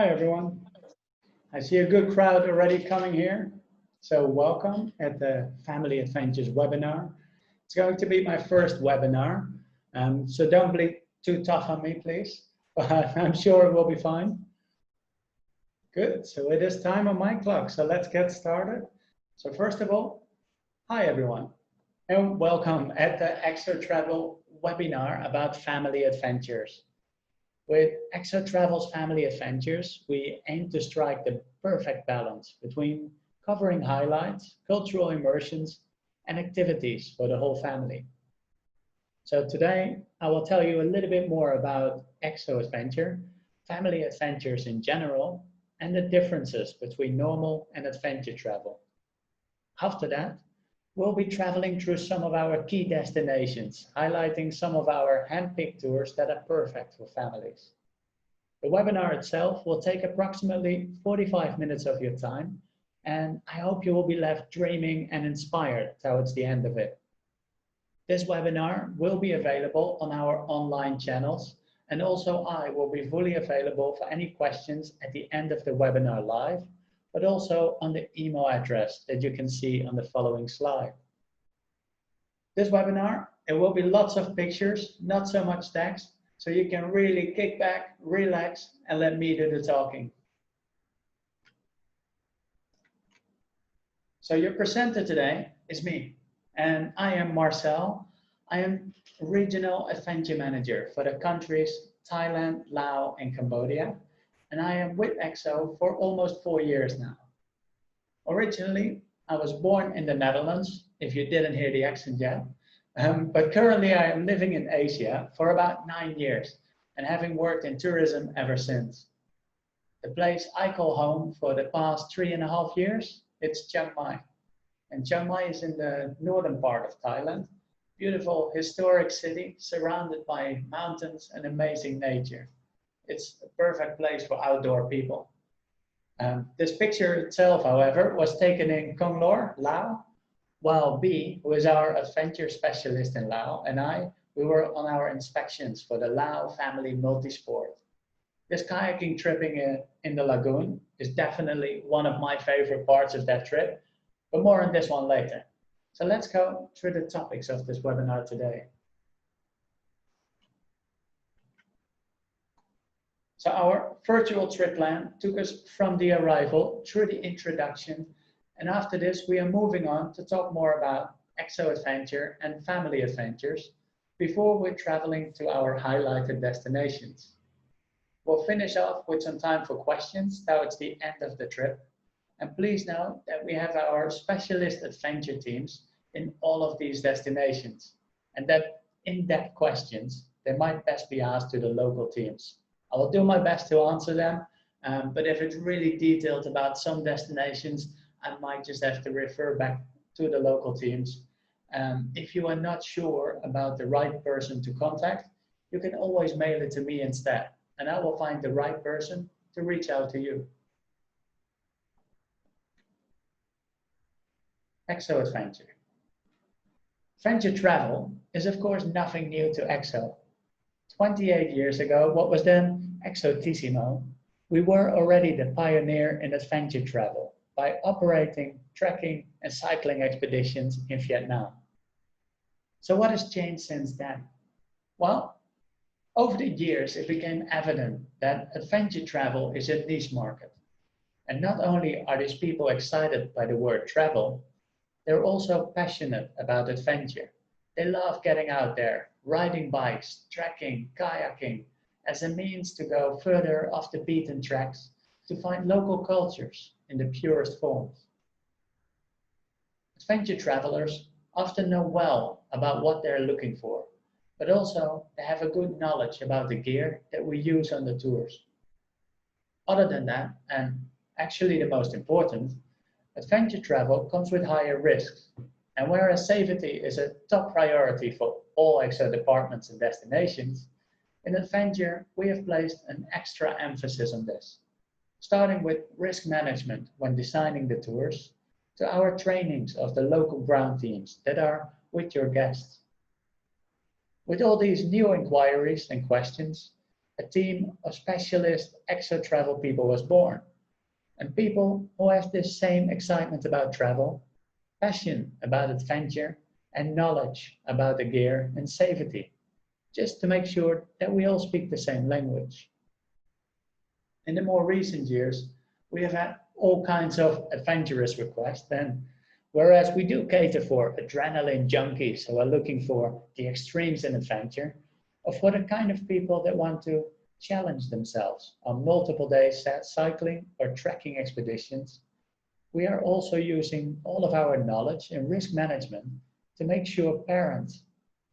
Hi, everyone. I see a good crowd already coming here. So welcome at the Family Adventures webinar. It's going to be my first webinar. So don't be too tough on me, please. But I'm sure it will be fine. Good. So it is time on my clock. So let's get started. So first of all, hi, everyone. And welcome at the Extra Travel webinar about family adventures. With Extra Travel's Family Adventures, we aim to strike the perfect balance between covering highlights, cultural immersions, and activities for the whole family. So today, I will tell you a little bit more about Exo Adventure, family adventures in general, and the differences between normal and adventure travel. After that, we'll be traveling through some of our key destinations, highlighting some of our handpicked tours that are perfect for families. The webinar itself will take approximately 45 minutes of your time, and I hope you will be left dreaming and inspired towards the end of it. This webinar will be available on our online channels, and also I will be fully available for any questions at the end of the webinar live, but also on the email address that you can see on the following slide. This webinar, it will be lots of pictures, not so much text, so you can really kick back, relax, and let me do the talking. So your presenter today is me, and I am Marcel. I am Regional Adventure Manager for the countries Thailand, Laos, and Cambodia. And I am with EXO for almost 4 years now. Originally, I was born in the Netherlands, if you didn't hear the accent yet, but currently I am living in Asia for about 9 years and having worked in tourism ever since. The place I call home for the past 3.5 years, it's Chiang Mai. And Chiang Mai is in the northern part of Thailand, beautiful historic city surrounded by mountains and amazing nature. It's a perfect place for outdoor people. This picture itself, however, was taken in Khong Lor, Laos, while B, who is our adventure specialist in Laos, and we were on our inspections for the Lao family multisport. This kayaking tripping in the lagoon is definitely one of my favorite parts of that trip, but more on this one later. So let's go through the topics of this webinar today. So our virtual trip plan took us from the arrival through the introduction, and after this we are moving on to talk more about Exo Adventure and family adventures before we're traveling to our highlighted destinations. We'll finish off with some time for questions towards the end of the trip, and please note that we have our specialist adventure teams in all of these destinations, and that in-depth questions, they might best be asked to the local teams. I will do my best to answer them, but if it's really detailed about some destinations, I might just have to refer back to the local teams. If you are not sure about the right person to contact, you can always mail it to me instead, and I will find the right person to reach out to you. Exo Adventure. Adventure travel is of course nothing new to Exo. 28 years ago, what was then Exotissimo, we were already the pioneer in adventure travel by operating, trekking, and cycling expeditions in Vietnam. So what has changed since then? Well, over the years, it became evident that adventure travel is a niche market. And not only are these people excited by the word travel, they're also passionate about adventure. They love getting out there, riding bikes, trekking, kayaking, as a means to go further off the beaten tracks to find local cultures in the purest forms. Adventure travelers often know well about what they're looking for, but also they have a good knowledge about the gear that we use on the tours. Other than that, and actually the most important, adventure travel comes with higher risks. And whereas safety is a top priority for all Exo departments and destinations, in adventure we have placed an extra emphasis on this, starting with risk management when designing the tours, to our trainings of the local ground teams that are with your guests. With all these new inquiries and questions, a team of specialist exo-travel people was born. And people who have this same excitement about travel, passion about adventure, and knowledge about the gear and safety, just to make sure that we all speak the same language. In the more recent years, we have had all kinds of adventurous requests, and whereas we do cater for adrenaline junkies who are looking for the extremes in adventure, or for the kind of people that want to challenge themselves on multiple days cycling or trekking expeditions, we are also using all of our knowledge in risk management to make sure parents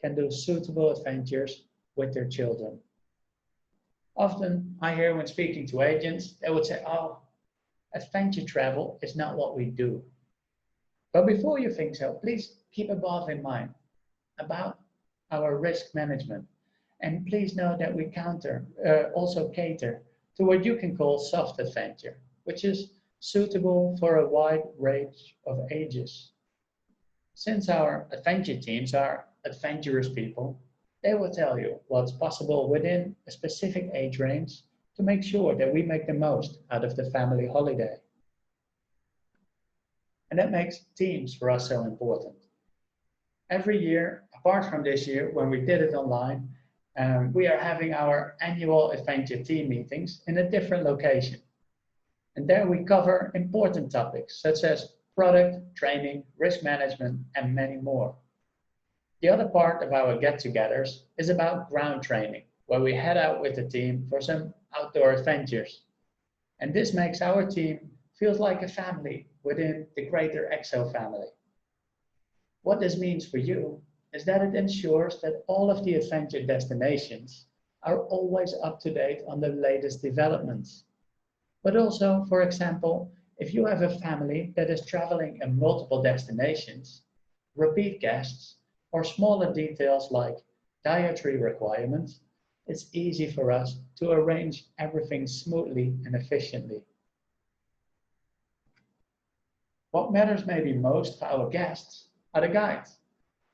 can do suitable adventures with their children. Often I hear when speaking to agents, they would say, oh, adventure travel is not what we do. But before you think so, please keep above in mind about our risk management. And please know that we also cater to what you can call soft adventure, which is suitable for a wide range of ages. Since our adventure teams are adventurous people, they will tell you what's possible within a specific age range to make sure that we make the most out of the family holiday. And that makes teams for us so important. Every year, apart from this year when we did it online, we are having our annual adventure team meetings in a different location. And there we cover important topics such as product, training, risk management, and many more. The other part of our get-togethers is about ground training, where we head out with the team for some outdoor adventures. And this makes our team feel like a family within the greater EXO family. What this means for you is that it ensures that all of the adventure destinations are always up to date on the latest developments. But also, for example, if you have a family that is traveling in multiple destinations, repeat guests, or smaller details like dietary requirements, it's easy for us to arrange everything smoothly and efficiently. What matters maybe most for our guests are the guides.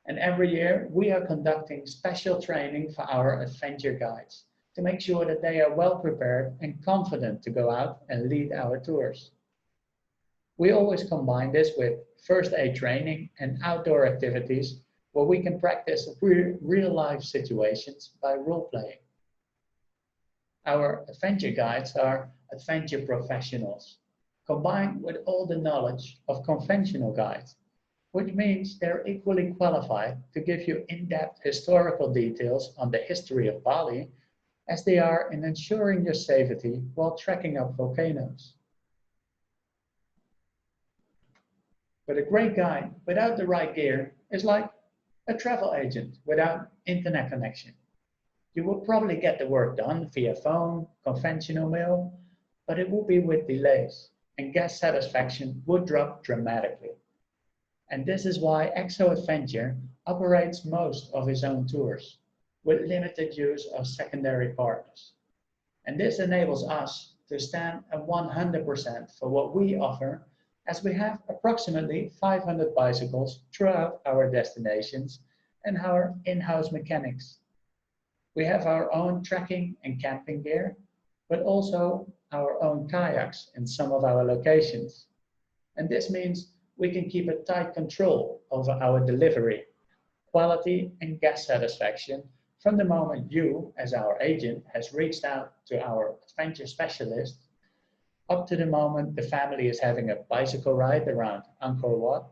And every year we are conducting special training for our adventure guides to make sure that they are well prepared and confident to go out and lead our tours. We always combine this with first aid training and outdoor activities where we can practice real-life situations by role-playing. Our adventure guides are adventure professionals, combined with all the knowledge of conventional guides, which means they're equally qualified to give you in-depth historical details on the history of Bali as they are in ensuring your safety while trekking up volcanoes. But a great guide without the right gear is like a travel agent without internet connection. You will probably get the work done via phone, conventional mail, but it will be with delays, and guest satisfaction would drop dramatically. And this is why EXO Adventure operates most of its own tours, with limited use of secondary partners. And this enables us to stand at 100% for what we offer, as we have approximately 500 bicycles throughout our destinations and our in-house mechanics. We have our own trekking and camping gear, but also our own kayaks in some of our locations. And this means we can keep a tight control over our delivery, quality, and guest satisfaction from the moment you, as our agent, has reached out to our adventure specialist, up to the moment the family is having a bicycle ride around Angkor Wat,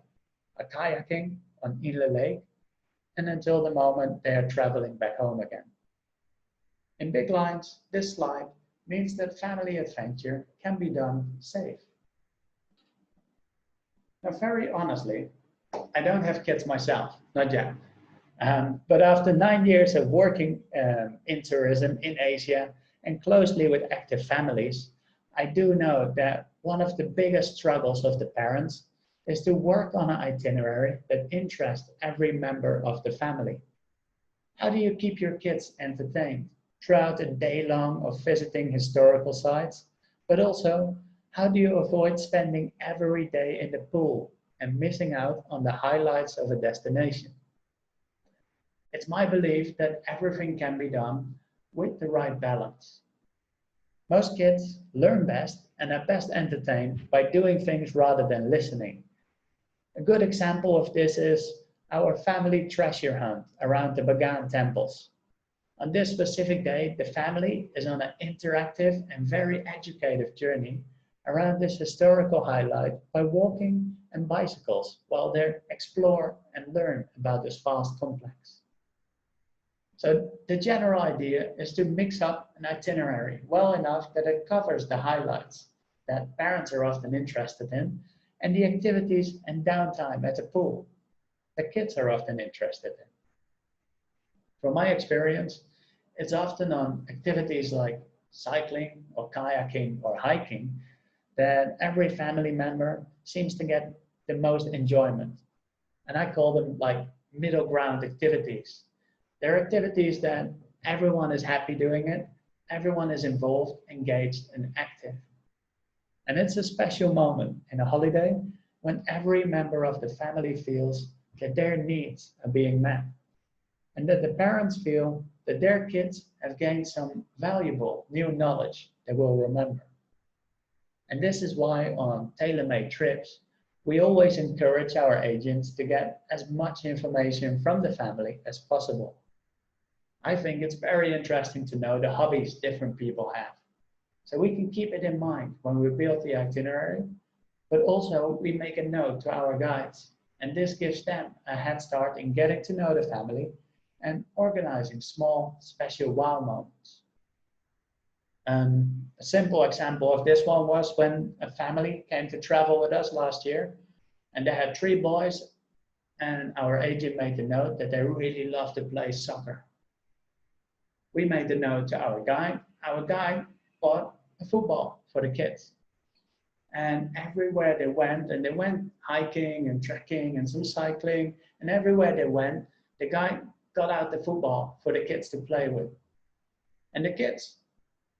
a kayaking on Inle Lake, and until the moment they are traveling back home again. In big lines, this slide means that family adventure can be done safe. Now, very honestly, I don't have kids myself, not yet. But after 9 years of working in tourism in Asia and closely with active families, I do know that one of the biggest struggles of the parents is to work on an itinerary that interests every member of the family. How do you keep your kids entertained throughout a day long of visiting historical sites, but also how do you avoid spending every day in the pool and missing out on the highlights of a destination? It's my belief that everything can be done with the right balance. Most kids learn best and are best entertained by doing things rather than listening. A good example of this is our family treasure hunt around the Bagan temples. On this specific day, the family is on an interactive and very educative journey around this historical highlight by walking and bicycles while they explore and learn about this vast complex. So the general idea is to mix up an itinerary well enough that it covers the highlights that parents are often interested in and the activities and downtime at the pool that kids are often interested in. From my experience, it's often on activities like cycling or kayaking or hiking that every family member seems to get the most enjoyment. And I call them like middle ground activities. They're activities that everyone is happy doing it, everyone is involved, engaged, and active. And it's a special moment in a holiday when every member of the family feels that their needs are being met and that the parents feel that their kids have gained some valuable new knowledge they will remember. And this is why on tailor-made trips, we always encourage our agents to get as much information from the family as possible. I think it's very interesting to know the hobbies different people have. So we can keep it in mind when we build the itinerary, but also we make a note to our guides. And this gives them a head start in getting to know the family and organizing small, special wow moments. A simple example of this one was when a family came to travel with us last year, and they had 3 boys, and our agent made a note that they really love to play soccer. We made a note to our guide. Our guide bought a football for the kids. And everywhere they went, and they went hiking and trekking and some cycling, and everywhere they went, the guide got out the football for the kids to play with. And the kids,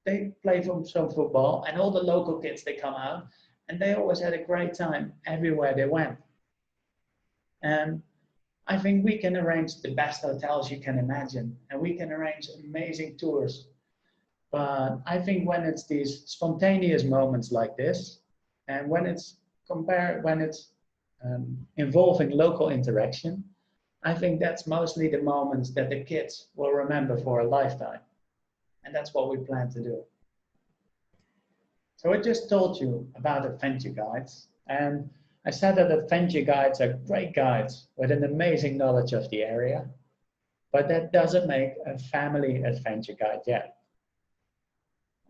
they play some football, and all the local kids, they come out, and they always had a great time everywhere they went. And I think we can arrange the best hotels you can imagine, and we can arrange amazing tours. But I think when it's these spontaneous moments like this, and when it's involving local interaction, I think that's mostly the moments that the kids will remember for a lifetime. And that's what we plan to do. So I just told you about adventure guides, and I said that adventure guides are great guides with an amazing knowledge of the area, but that doesn't make a family adventure guide yet.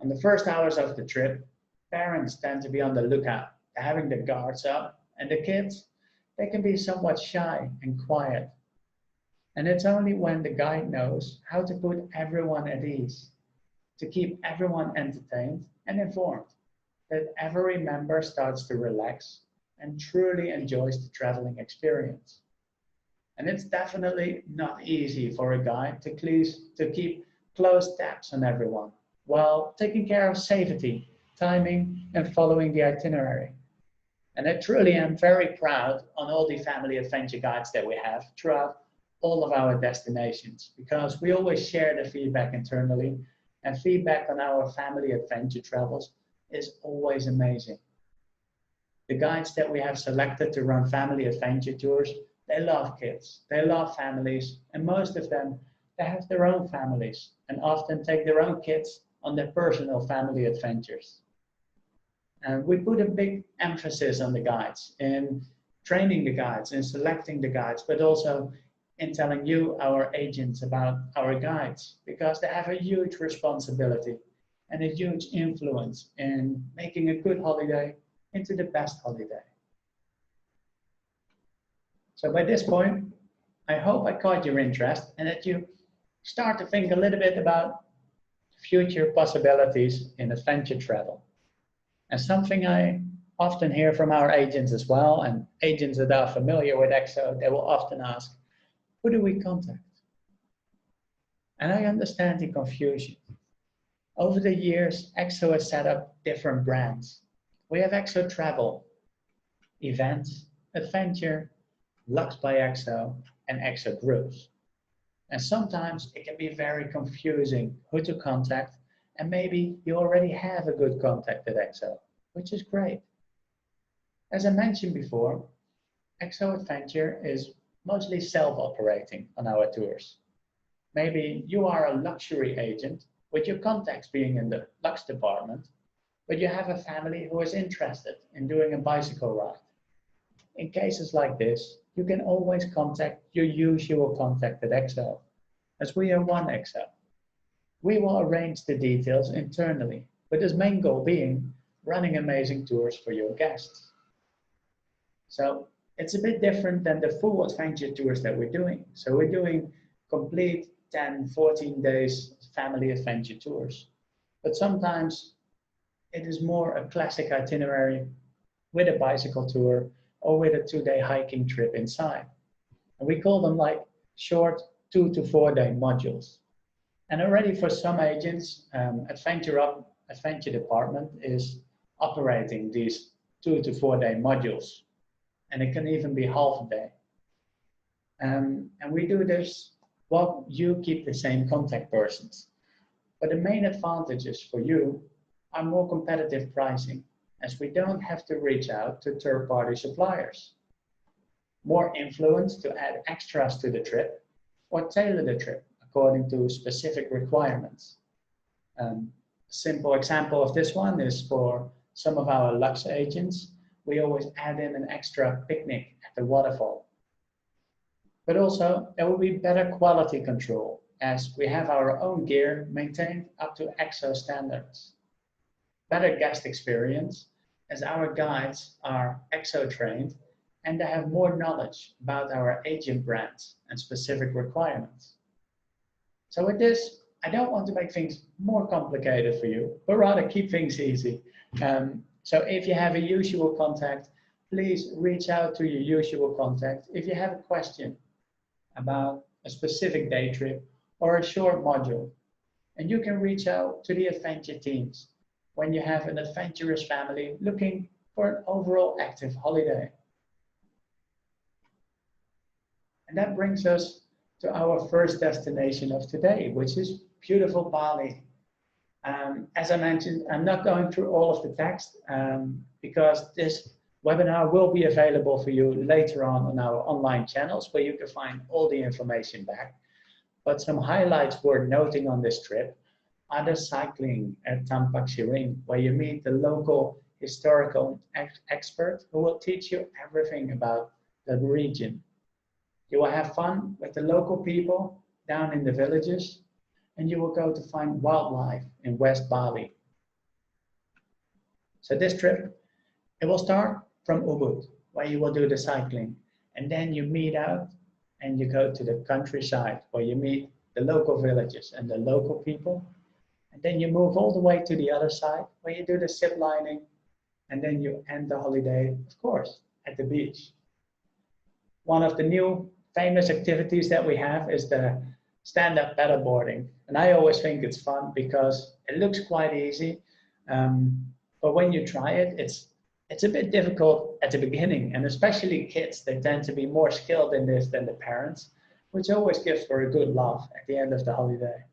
On the first hours of the trip, parents tend to be on the lookout, having the guards up, and the kids, they can be somewhat shy and quiet. And it's only when the guide knows how to put everyone at ease, to keep everyone entertained and informed, that every member starts to relax and truly enjoys the traveling experience. And it's definitely not easy for a guide to keep close tabs on everyone while taking care of safety, timing, and following the itinerary. And I truly am very proud on all the family adventure guides that we have throughout all of our destinations, because we always share the feedback internally, and feedback on our family adventure travels is always amazing. The guides that we have selected to run family adventure tours, they love kids, they love families, and most of them, they have their own families and often take their own kids on their personal family adventures. And we put a big emphasis on the guides, in training the guides, in selecting the guides, but also in telling you, our agents, about our guides, because they have a huge responsibility and a huge influence in making a good holiday into the best holiday. So by this point, I hope I caught your interest and that you start to think a little bit about future possibilities in adventure travel. And something I often hear from our agents as well, and agents that are familiar with EXO, they will often ask, who do we contact? And I understand the confusion. Over the years, EXO has set up different brands. We have EXO Travel, Events, Adventure, Lux by EXO, and EXO Groups. And sometimes it can be very confusing who to contact, and maybe you already have a good contact at EXO, which is great. As I mentioned before, EXO Adventure is mostly self-operating on our tours. Maybe you are a luxury agent with your contacts being in the Lux department, but you have a family who is interested in doing a bicycle ride. In cases like this, you can always contact your usual contact at EXO, as we are one EXO. We will arrange the details internally, with his main goal being running amazing tours for your guests. So it's a bit different than the full adventure tours that we're doing. So we're doing complete 10, 14 days family adventure tours. But sometimes it is more a classic itinerary with a bicycle tour or with a 2-day hiking trip inside. And we call them like short 2 to 4 day modules. And already for some agents, Adventure Department is operating these 2 to 4 day modules. And it can even be half a day. And we do this while you keep the same contact persons. But the main advantages for you are more competitive pricing, as we don't have to reach out to third-party suppliers. More influence to add extras to the trip or tailor the trip according to specific requirements. A simple example of this one is for some of our Lux agents, we always add in an extra picnic at the waterfall. But also, there will be better quality control as we have our own gear maintained up to EXO standards. Better guest experience as our guides are EXO trained and they have more knowledge about our agent brands and specific requirements. So with this, I don't want to make things more complicated for you, but rather keep things easy. So if you have a usual contact, please reach out to your usual contact if you have a question about a specific day trip or a short module. And you can reach out to the adventure teams when you have an adventurous family looking for an overall active holiday. And that brings us to our first destination of today, which is beautiful Bali. As I mentioned, I'm not going through all of the text because this webinar will be available for you later on our online channels where you can find all the information back. But some highlights worth noting on this trip are the cycling at Tampak Siring, where you meet the local historical expert who will teach you everything about the region. You will have fun with the local people down in the villages, and you will go to find wildlife in West Bali. So this trip, it will start from Ubud, where you will do the cycling, and then you meet out and you go to the countryside where you meet the local villages and the local people. And then you move all the way to the other side where you do the zip lining, and then you end the holiday, of course, at the beach. One of the new famous activities that we have is the stand-up paddleboarding. And I always think it's fun because it looks quite easy. But when you try it, it's a bit difficult at the beginning, and especially kids, they tend to be more skilled in this than the parents, which always gives for a good laugh at the end of the holiday.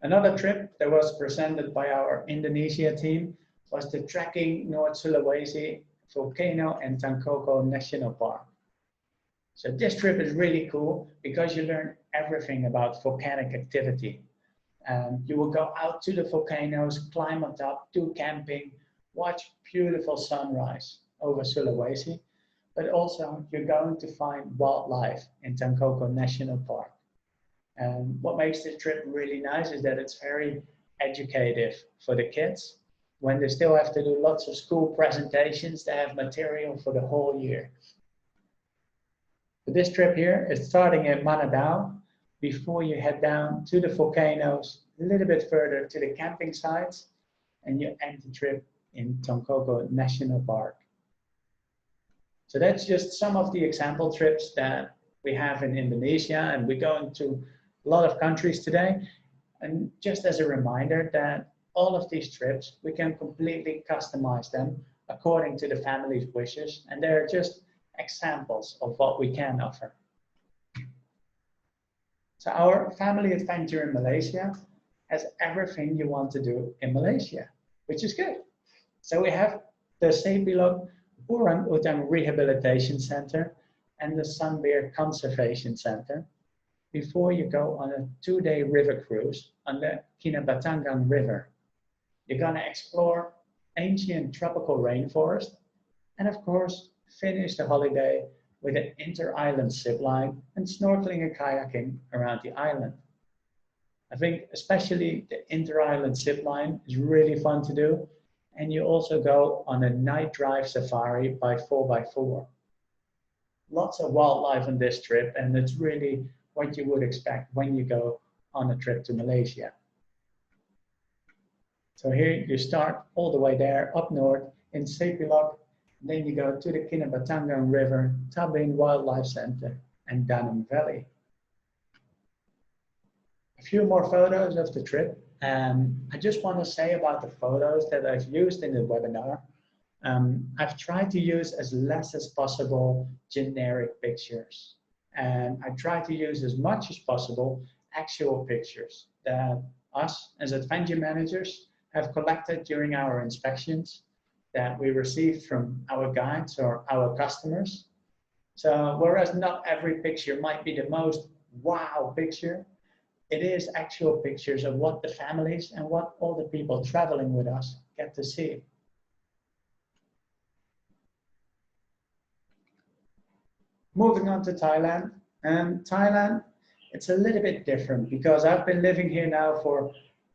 Another trip that was presented by our Indonesia team was the trekking North Sulawesi Volcano and Tangkoko National Park. So this trip is really cool because you learn everything about volcanic activity. You will go out to the volcanoes, climb on top, do camping, watch beautiful sunrise over Sulawesi, but also you're going to find wildlife in Tangkoko National Park. And what makes this trip really nice is that it's very educative for the kids. When they still have to do lots of school presentations, they have material for the whole year. But this trip here is starting in Manadao before you head down to the volcanoes, a little bit further to the camping sites, and you end the trip in Tangkoko National Park. So that's just some of the example trips that we have in Indonesia, and we're going to a lot of countries today. And just as a reminder that all of these trips, we can completely customize them according to the family's wishes, and they're just examples of what we can offer. So our family adventure in Malaysia has everything you want to do in Malaysia, which is good. So we have the Sepilok Orang-Utan Rehabilitation Center and the Sunbear Conservation Center before you go on a 2-day river cruise on the Kinabatangan River. You're going to explore ancient tropical rainforest and of course finish the holiday with an inter-island zip line and snorkeling and kayaking around the island. I think especially the inter-island zip line is really fun to do, and you also go on a night drive safari by 4x4. Lots of wildlife on this trip, and it's really what you would expect when you go on a trip to Malaysia. So here you start all the way there up north in Sepilok, then you go to the Kinabatangan River, Tabin Wildlife Center, and Danang Valley. A few more photos of the trip. I just want to say about the photos that I've used in the webinar. I've tried to use as less as possible generic pictures. And I try to use as much as possible actual pictures that us as adventure managers have collected during our inspections that we received from our guides or our customers. So whereas not every picture might be the most wow picture, it is actual pictures of what the families and what all the people traveling with us get to see. Moving on to Thailand. Thailand, it's a little bit different because I've been living here now for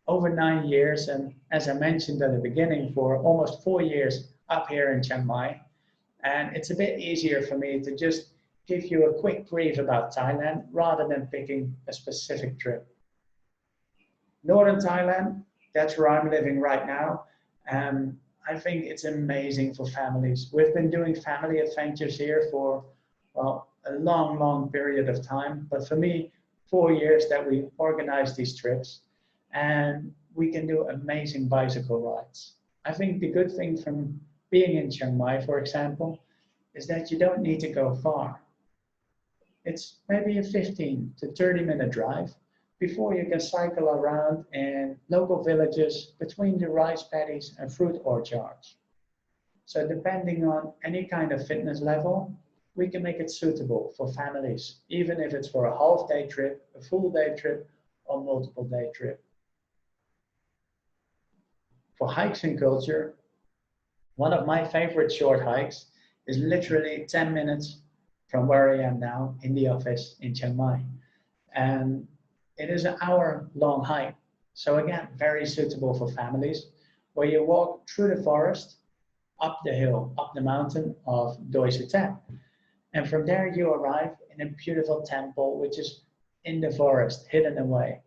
over 9 years, and as I mentioned at the beginning, for almost 4 years up here in Chiang Mai. And it's a bit easier for me to just give you a quick brief about Thailand rather than picking a specific trip. Northern Thailand, that's where I'm living right now. I think it's amazing for families. We've been doing family adventures here for, well, a long, long period of time. But for me, 4 years that we organize these trips, and we can do amazing bicycle rides. I think the good thing from being in Chiang Mai, for example, is that you don't need to go far. It's maybe a 15 to 30-minute drive before you can cycle around in local villages between the rice paddies and fruit orchards. So depending on any kind of fitness level, we can make it suitable for families, even if it's for a half-day trip, a full-day trip, or multiple-day trip. For hikes and culture, one of my favorite short hikes is literally 10 minutes from where I am now in the office in Chiang Mai. And it is an hour-long hike. So again, very suitable for families, where you walk through the forest, up the hill, up the mountain of Doi Sutet. And from there you arrive in a beautiful temple, which is in the forest, hidden away.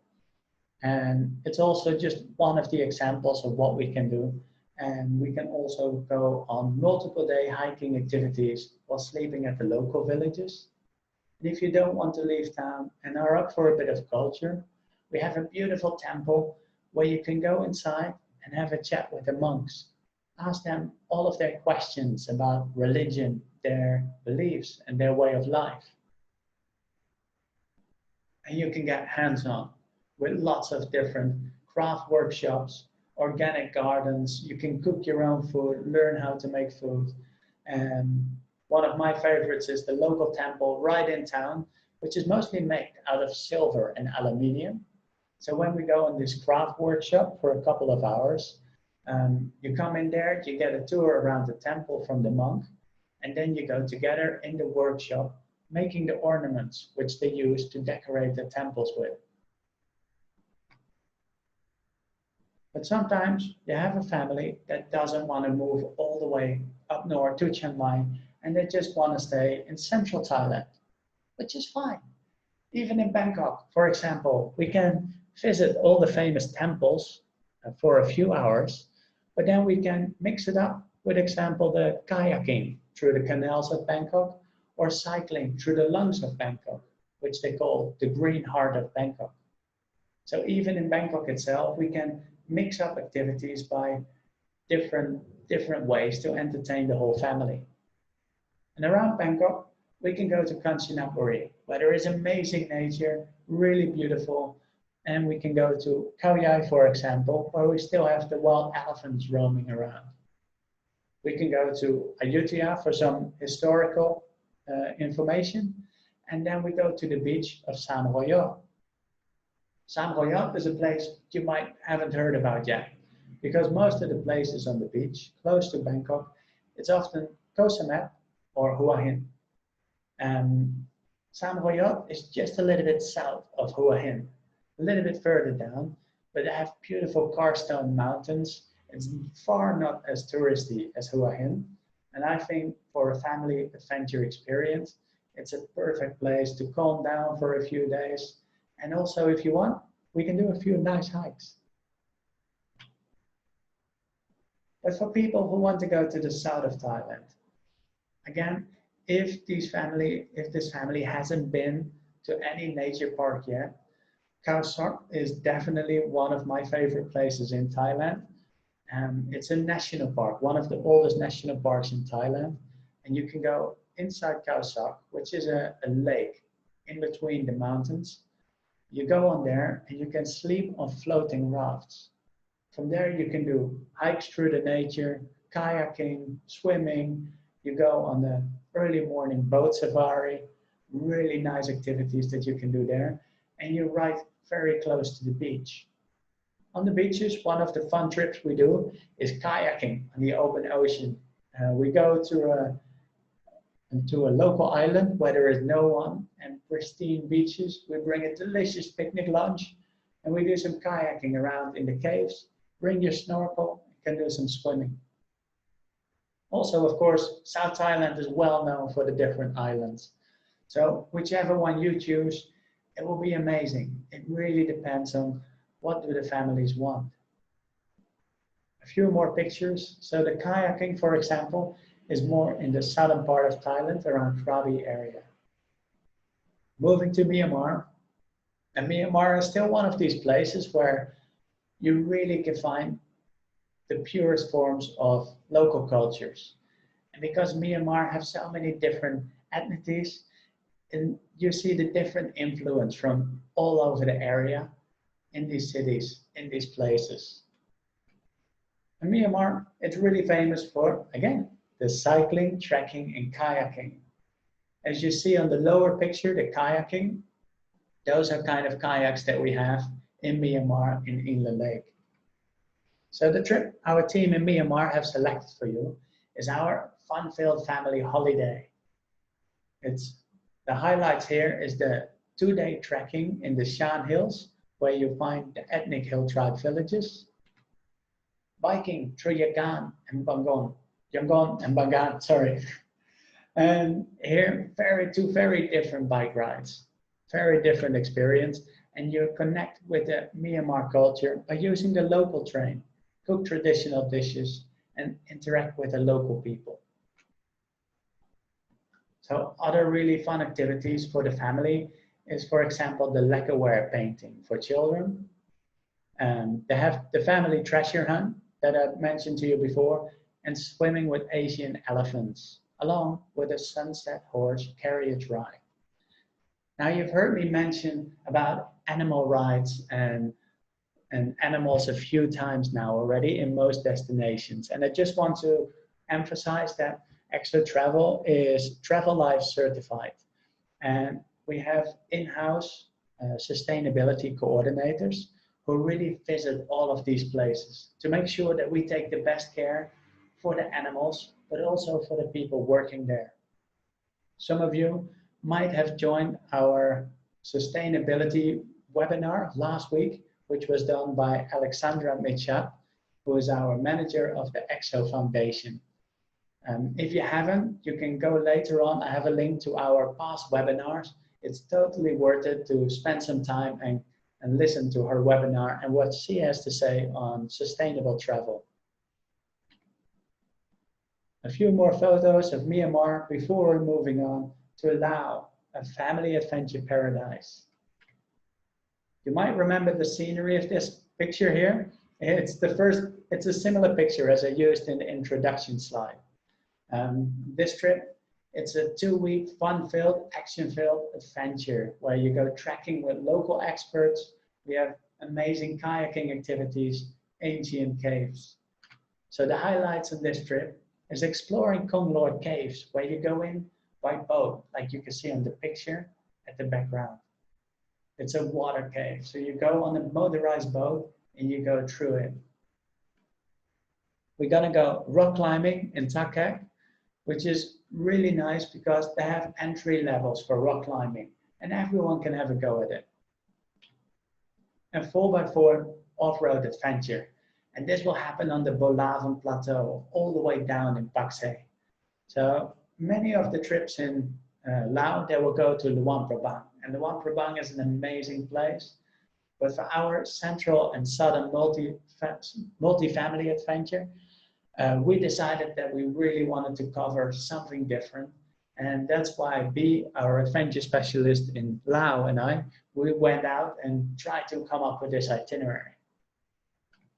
And it's also just one of the examples of what we can do. And we can also go on multiple-day hiking activities while sleeping at the local villages. And if you don't want to leave town and are up for a bit of culture, we have a beautiful temple where you can go inside and have a chat with the monks. Ask them all of their questions about religion, their beliefs, and their way of life. And you can get hands-on with lots of different craft workshops, organic gardens. You can cook your own food, learn how to make food. And one of my favorites is the local temple right in town, which is mostly made out of silver and aluminium. So when we go on this craft workshop for a couple of hours, you come in there, you get a tour around the temple from the monk, and then you go together in the workshop, making the ornaments which they use to decorate the temples with. But sometimes you have a family that doesn't want to move all the way up north to Chiang Mai, and they just want to stay in central Thailand, which is fine. Even in Bangkok, for example, we can visit all the famous temples for a few hours, but then we can mix it up with, example, the kayaking through the canals of Bangkok, or cycling through the lungs of Bangkok, which they call the green heart of Bangkok. So even in Bangkok itself, we can mix up activities by different ways to entertain the whole family. And around Bangkok, we can go to Kanchanaburi, where there is amazing nature, really beautiful. And we can go to Khao Yai, for example, where we still have the wild elephants roaming around. We can go to Ayutthaya for some historical information. And then we go to the beach of Sam Royal. Sam Royal is a place you might haven't heard about yet, because most of the places on the beach, close to Bangkok, it's often Koh Samet or Hua Hin. Sam Royal is just a little bit south of Hua Hin, a little bit further down, but they have beautiful Karstone mountains. It's far not as touristy as Hua Hin, and I think for a family adventure experience, it's a perfect place to calm down for a few days. And also, if you want, we can do a few nice hikes. But for people who want to go to the south of Thailand, again, if this family hasn't been to any nature park yet, Khao Sok is definitely one of my favorite places in Thailand. It's a national park, one of the oldest national parks in Thailand. And you can go inside Khao Sok, which is a lake in between the mountains. You go on there and you can sleep on floating rafts. From there you can do hikes through the nature, kayaking, swimming. You go on the early morning boat safari, really nice activities that you can do there. And you're right very close to the beach. On the beaches, one of the fun trips we do is kayaking on the open ocean. We go to a local island where there is no one and pristine beaches. We bring a delicious picnic lunch and we do some kayaking around in the caves. Bring your snorkel, you can do some swimming. Also, of course, South Thailand is well known for the different islands. So whichever one you choose, it will be amazing. It really depends on what do the families want. A few more pictures. So the kayaking, for example, is more in the southern part of Thailand, around Krabi area. Moving to Myanmar, and Myanmar is still one of these places where you really can find the purest forms of local cultures. And because Myanmar have so many different ethnicities, and you see the different influence from all over the area, in these cities, in these places. And Myanmar, it's really famous for, again, the cycling, trekking, and kayaking. As you see on the lower picture, the kayaking, those are kind of kayaks that we have in Myanmar in Inle Lake. So the trip our team in Myanmar have selected for you is our fun-filled family holiday. The highlights here is the 2-day trekking in the Shan Hills, where you find the ethnic hill tribe villages, biking through Yangon and Bangan, sorry. And here, two very different bike rides, very different experience, and you connect with the Myanmar culture by using the local train, cook traditional dishes, and interact with the local people. So other really fun activities for the family is, for example, the lacquerware painting for children. They have the family treasure hunt that I mentioned to you before, and swimming with Asian elephants, along with a sunset horse carriage ride. Now you've heard me mention about animal rides and animals a few times now already in most destinations. And I just want to emphasize that Extra Travel is Travel Life certified. And we have in-house sustainability coordinators who really visit all of these places to make sure that we take the best care for the animals, but also for the people working there. Some of you might have joined our sustainability webinar last week, which was done by Alexandra Michat, who is our manager of the EXO Foundation. If you haven't, you can go later on. I have a link to our past webinars. It's totally worth it to spend some time and listen to her webinar and what she has to say on sustainable travel. A few more photos of Myanmar before we're moving on to Laos, a family adventure paradise. You might remember the scenery of this picture here. It's a similar picture as I used in the introduction slide. This trip It's a 2-week fun-filled, action-filled adventure where you go trekking with local experts. We have amazing kayaking activities, ancient caves. So the highlights of this trip is exploring Konglor Caves, where you go in by boat, like you can see on the picture at the background. It's a water cave, so you go on a motorized boat and you go through it. We're gonna go rock climbing in Zaag, which is really nice because they have entry levels for rock climbing and everyone can have a go at it. And 4x4 off-road adventure. And this will happen on the Bolaven Plateau, all the way down in Paksay. So many of the trips in Laos, they will go to Luang Prabang. And Luang Prabang is an amazing place. But for our central and southern multi-family adventure, we decided that we really wanted to cover something different. And that's why our adventure specialist in Laos and we went out and tried to come up with this itinerary.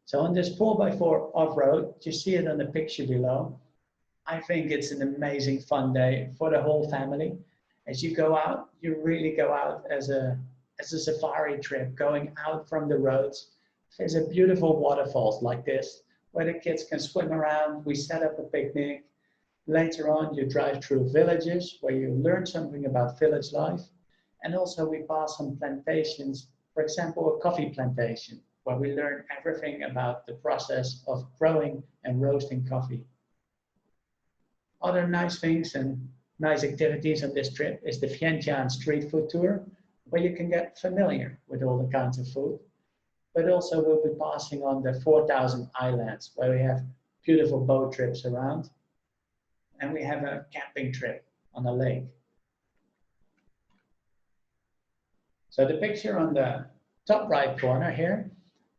So on this 4x4 off-road, you see it on the picture below. I think it's an amazing fun day for the whole family. As you go out, you really go out as a safari trip, going out from the roads. There's a beautiful waterfalls like this, where the kids can swim around. We set up a picnic. Later on, you drive through villages where you learn something about village life. And also we pass some plantations, for example, a coffee plantation, where we learn everything about the process of growing and roasting coffee. Other nice things and nice activities on this trip is the Vientiane street food tour, where you can get familiar with all the kinds of food. But also we'll be passing on the 4,000 islands, where we have beautiful boat trips around. And we have a camping trip on a lake. So the picture on the top right corner here,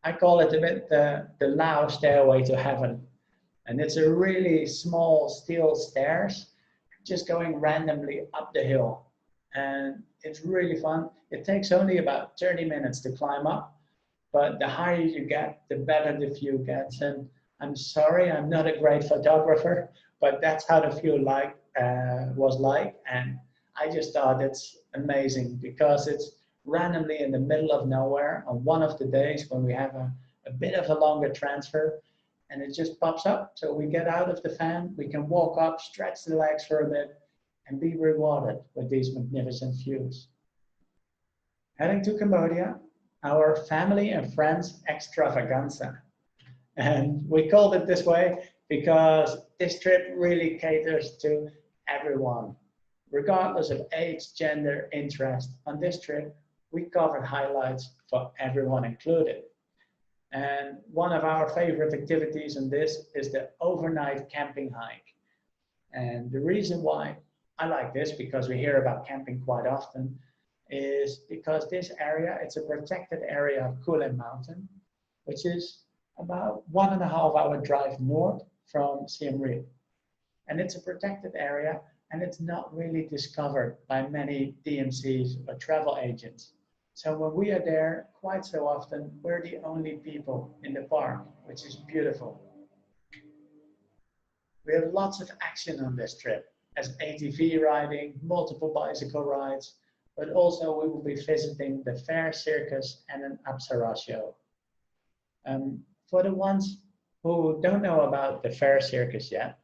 I call it a bit the Lao stairway to heaven. And it's a really small steel stairs, just going randomly up the hill. And it's really fun. It takes only about 30 minutes to climb up, but the higher you get, the better the view gets. And I'm sorry, I'm not a great photographer, but that's how the view was like. And I just thought it's amazing because it's randomly in the middle of nowhere on one of the days when we have a bit of a longer transfer, and it just pops up. So we get out of the van, we can walk up, stretch the legs for a bit, and be rewarded with these magnificent views. Heading to Cambodia, our family and friends extravaganza. And we called it this way because this trip really caters to everyone, regardless of age, gender, interest. On this trip, we covered highlights for everyone included. And one of our favorite activities in this is the overnight camping hike. And the reason why I like this, because we hear about camping quite often, is because this area, it's a protected area of Kulen Mountain, which is about 1.5 hour drive north from Siem Reap. And it's a protected area, and it's not really discovered by many DMCs or travel agents. So when we are there, quite so often, we're the only people in the park, which is beautiful. We have lots of action on this trip, as ATV riding, multiple bicycle rides, but also we will be visiting the fair circus and an Apsara show. For the ones who don't know about the fair circus yet,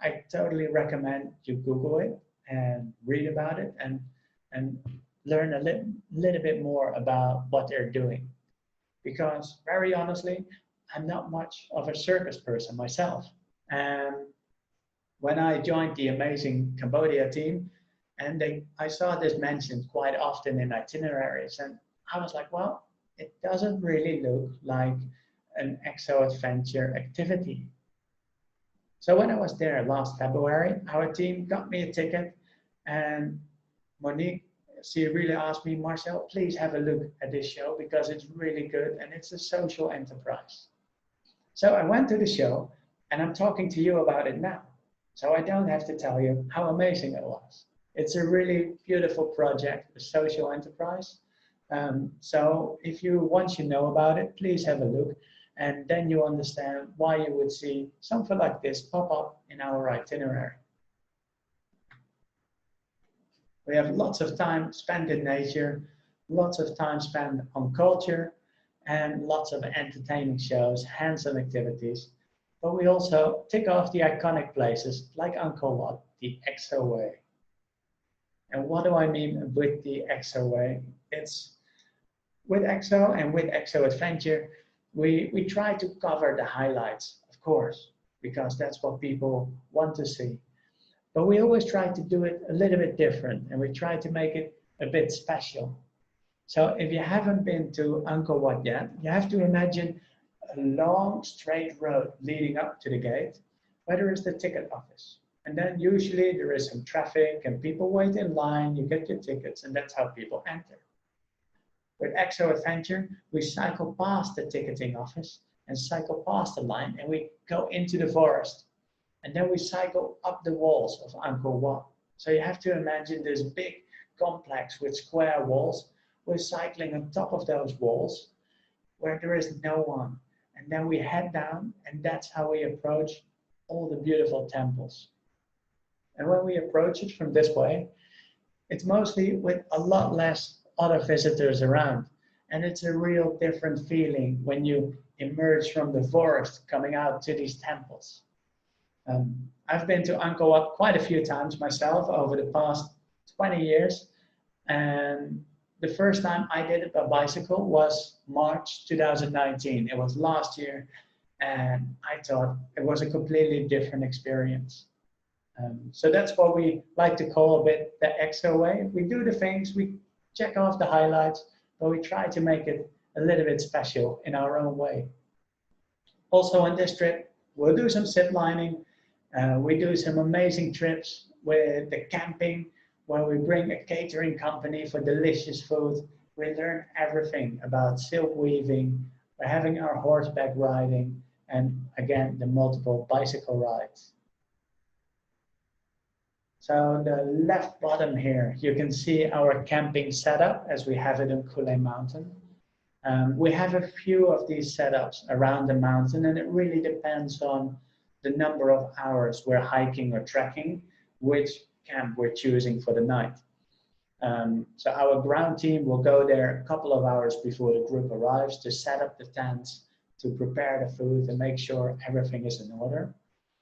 I totally recommend you Google it and read about it and learn a little bit more about what they're doing. Because very honestly, I'm not much of a circus person myself. And when I joined the amazing Cambodia team, and I saw this mentioned quite often in itineraries, and I was like, well, it doesn't really look like an exo adventure activity. So when I was there last February, our team got me a ticket, and Monique, she really asked me, Marcel, please have a look at this show because it's really good and it's a social enterprise. So I went to the show and I'm talking to you about it now. So I don't have to tell you how amazing it was. It's a really beautiful project, a social enterprise. So if you once you know about it, please have a look, and then you understand why you would see something like this pop up in our itinerary. We have lots of time spent in nature, lots of time spent on culture, and lots of entertaining shows, hands-on activities. But we also tick off the iconic places like Angkor Wat, the EXO way. And what do I mean with the EXO way? It's with EXO and with EXO Adventure, we try to cover the highlights, of course, because that's what people want to see. But we always try to do it a little bit different, and we try to make it a bit special. So if you haven't been to Angkor Wat yet, you have to imagine a long straight road leading up to the gate, where there is the ticket office. And then usually there is some traffic and people wait in line, you get your tickets, and that's how people enter. With EXO Adventure, we cycle past the ticketing office and cycle past the line, and we go into the forest. And then we cycle up the walls of Angkor Wat. So you have to imagine this big complex with square walls. We're cycling on top of those walls where there is no one. And then we head down, and that's how we approach all the beautiful temples. And when we approach it from this way, it's mostly with a lot less other visitors around. And it's a real different feeling when you emerge from the forest coming out to these temples. I've been to Angkor Wat quite a few times myself over the past 20 years. And the first time I did it by bicycle was March 2019. It was last year. And I thought it was a completely different experience. So that's what we like to call a bit the EXO way. We do the things, we check off the highlights, but we try to make it a little bit special in our own way. Also on this trip, we'll do some zip lining. We do some amazing trips with the camping, where we bring a catering company for delicious food. We learn everything about silk weaving. We're having our horseback riding, and again, the multiple bicycle rides. So the left bottom here, you can see our camping setup as we have it in Khulé Mountain. We have a few of these setups around the mountain, and it really depends on the number of hours we're hiking or trekking, which camp we're choosing for the night. So our ground team will go there a couple of hours before the group arrives to set up the tents, to prepare the food and make sure everything is in order.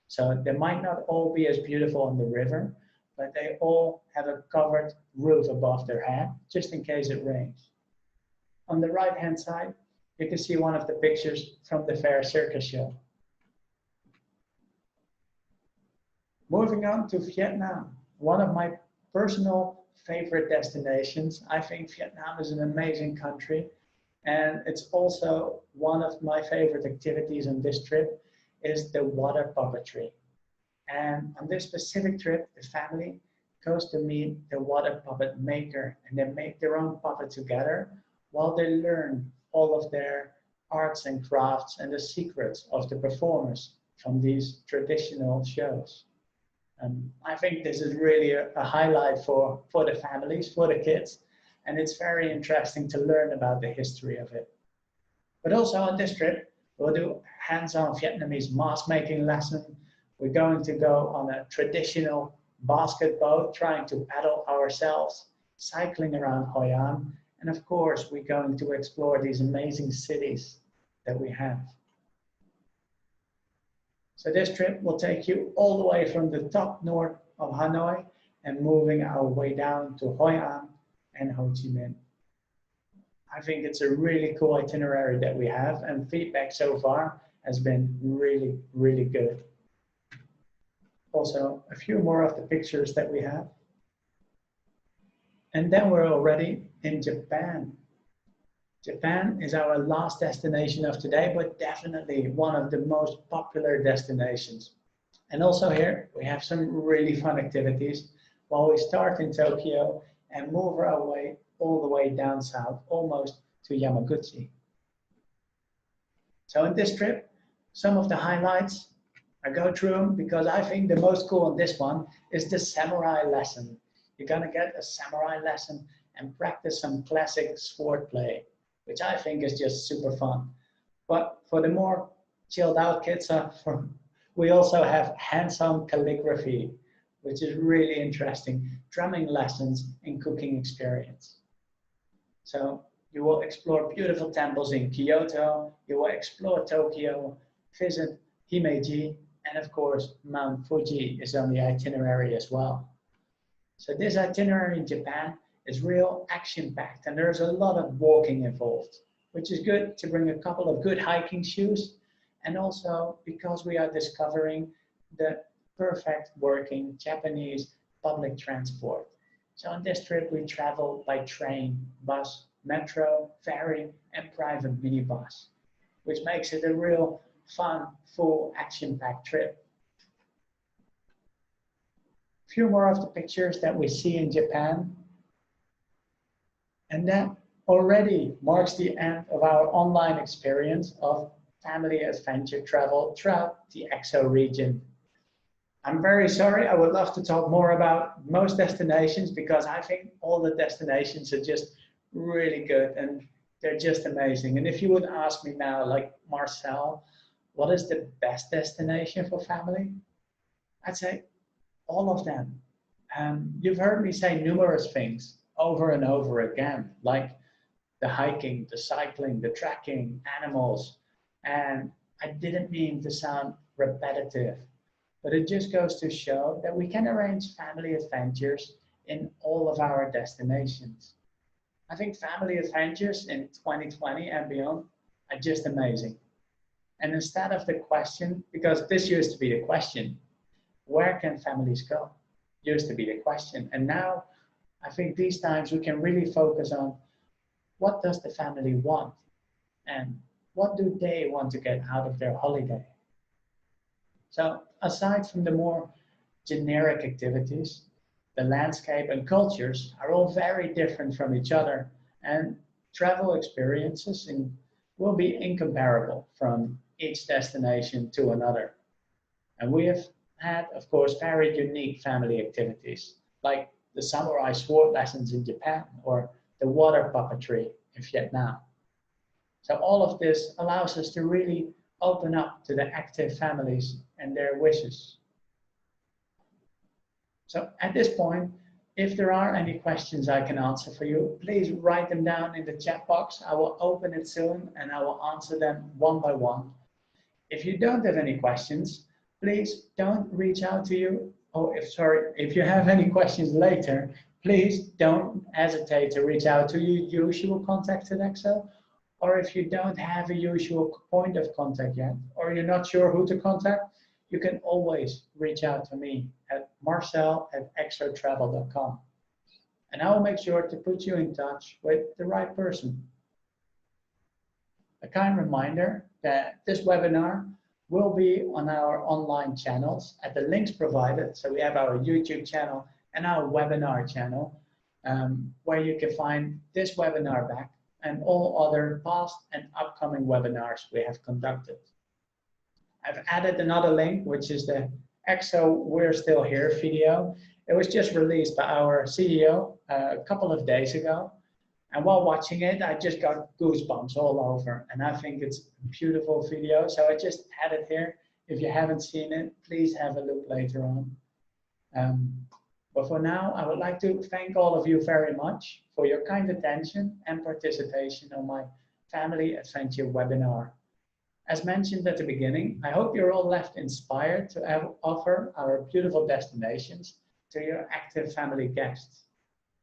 So they might not all be as beautiful on the river, but they all have a covered roof above their head, just in case it rains. On the right-hand side, you can see one of the pictures from the Fair Circus show. Moving on to Vietnam, one of my personal favorite destinations. I think Vietnam is an amazing country, and it's also one of my favorite activities on this trip is the water puppetry. And on this specific trip, the family goes to meet the water puppet maker, and they make their own puppet together while they learn all of their arts and crafts and the secrets of the performers from these traditional shows. I think this is really a highlight for the families, for the kids, and it's very interesting to learn about the history of it. But also on this trip, we'll do hands-on Vietnamese mask making lesson. We're going to go on a traditional basket boat, trying to paddle ourselves, cycling around Hoi An, and of course, we're going to explore these amazing cities that we have. So this trip will take you all the way from the top north of Hanoi and moving our way down to Hoi An and Ho Chi Minh. I think it's a really cool itinerary that we have, and feedback so far has been really, really good. Also, a few more of the pictures that we have. And then we're already in Japan. Japan is our last destination of today, but definitely one of the most popular destinations. And also here, we have some really fun activities while we start in Tokyo and move our way all the way down south, almost to Yamaguchi. So in this trip, some of the highlights, I go through them because I think the most cool on this one is the samurai lesson. You're gonna get a samurai lesson and practice some classic sword play, which I think is just super fun. But for the more chilled out kids, we also have hands-on calligraphy, which is really interesting, drumming lessons and cooking experience. So you will explore beautiful temples in Kyoto, you will explore Tokyo, visit Himeji, and of course, Mount Fuji is on the itinerary as well. So this itinerary in Japan is real action-packed, and there's a lot of walking involved, which is good to bring a couple of good hiking shoes, and also because we are discovering the perfect working Japanese public transport. So on this trip, we travel by train, bus, metro, ferry, and private minibus, which makes it a real fun, full, action-packed trip. A few more of the pictures that we see in Japan. And that already marks the end of our online experience of family adventure travel throughout the EXO region. I'm very sorry, I would love to talk more about most destinations because I think all the destinations are just really good and they're just amazing. And if you would ask me now, like Marcel, what is the best destination for family? I'd say all of them. You've heard me say numerous things over and over again, like the hiking, the cycling, the trekking, animals. And I didn't mean to sound repetitive, but it just goes to show that we can arrange family adventures in all of our destinations. I think family adventures in 2020 and beyond are just amazing. And instead of the question, because this used to be the question, where can families go? Used to be the question. And now I think these times we can really focus on what does the family want and what do they want to get out of their holiday. So aside from the more generic activities, the landscape and cultures are all very different from each other, and travel experiences will be incomparable from each destination to another. And we have had, of course, very unique family activities, like the samurai sword lessons in Japan or the water puppetry in Vietnam. So all of this allows us to really open up to the active families and their wishes. So at this point, if there are any questions I can answer for you, please write them down in the chat box. I will open it soon and I will answer them one by one. If you don't have any questions, please don't reach out to you. If you have any questions later, please don't hesitate to reach out to your usual contact at EXO. Or if you don't have a usual point of contact yet, or you're not sure who to contact, you can always reach out to me at marcel@extratravel.com. And I will make sure to put you in touch with the right person. A kind reminder that this webinar will be on our online channels at the links provided. So we have our YouTube channel and our webinar channel, where you can find this webinar back and all other past and upcoming webinars we have conducted. I've added another link, which is the EXO We're Still Here video. It was just released by our CEO a couple of days ago. And while watching it, I just got goosebumps all over. And I think it's a beautiful video. So I just had it here. If you haven't seen it, please have a look later on. But for now, I would like to thank all of you very much for your kind attention and participation on my Family Adventure webinar. As mentioned at the beginning, I hope you're all left inspired to offer our beautiful destinations to your active family guests.